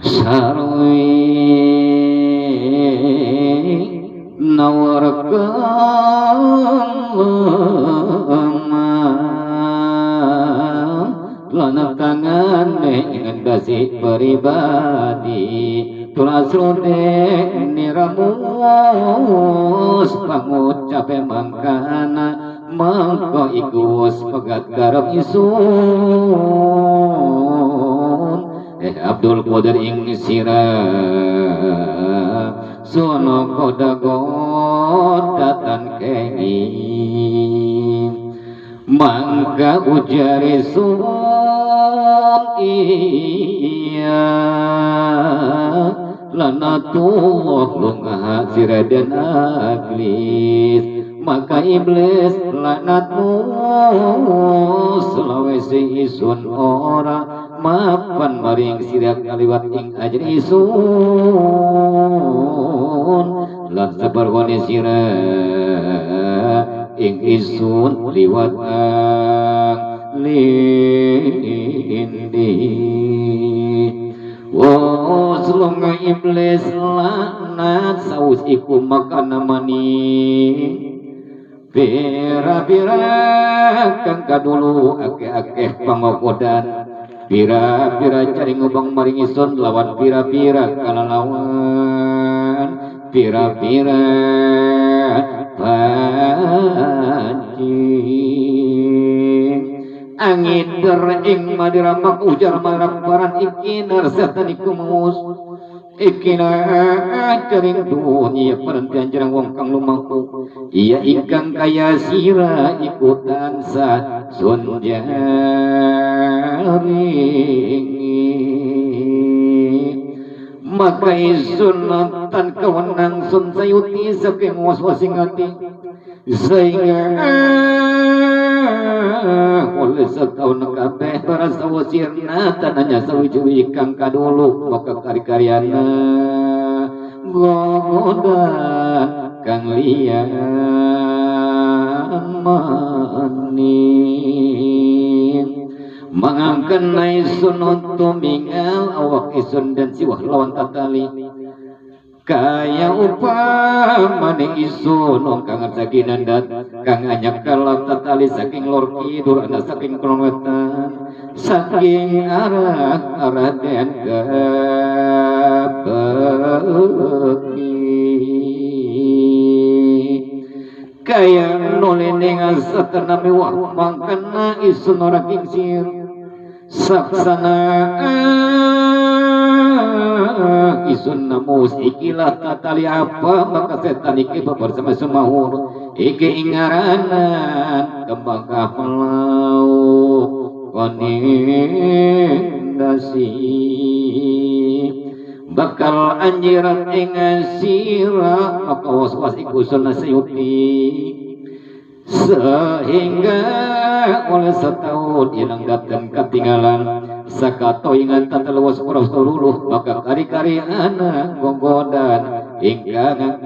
sarwi nawarkeun lana tangane ngendasi pribadi tulasrude niramus pangucap mangkana mangko ikus pegat garap isun Abdul Qadir ing sira sono kodatan kengi mangka ujare sun iya lanatullah lunga siradan aglis maka iblis lanatmu selawesi isun ora mapan maring sirak kaliwat ing ajar isun lan sabarwane sira ing isun liwat lindi wo selonga iblis lanat saus iku makana mani pira-pira kang kadulu akeh-akeh pangokodan pira-pira cari ngubang maring isun lawan pira-pira kalalawan pira-pira pancing angin ing madiramak ujar maraparan ikinar setan iku mus ikinar caring dunia perhentian jarang wong kang lumaku iya ingkang kaya sira ikutan sa sun jaringi maka isun nonton kewenang sun sayuti saking was-wasing hati sehingga oleh setahun kabeh para sawasirna tananya sawi-sawi kang kadulu maka kari-karyana godan kang liyan maning mangangkan isun untuk mingal awak isun dan siwah lawan tatali kaya upamane isun kang sakinan dat kang anyak kalap tatali saking lor kidul ana saking kulon wetan saking arah den kaya nolendeng saterna mewah mangkana isun ora kingsir saksana isun namus ikilah tatali apa maka setan iki bersama semahur iki ingaranan kembang kapelau konindasi bakal anjiran ing sira maka was-was iku sunah sayuti sehingga oleh setahun ilang datang ketinggalan sakato ingat tataluas poros toluluh maka kari-kari anak gonggodan ingkang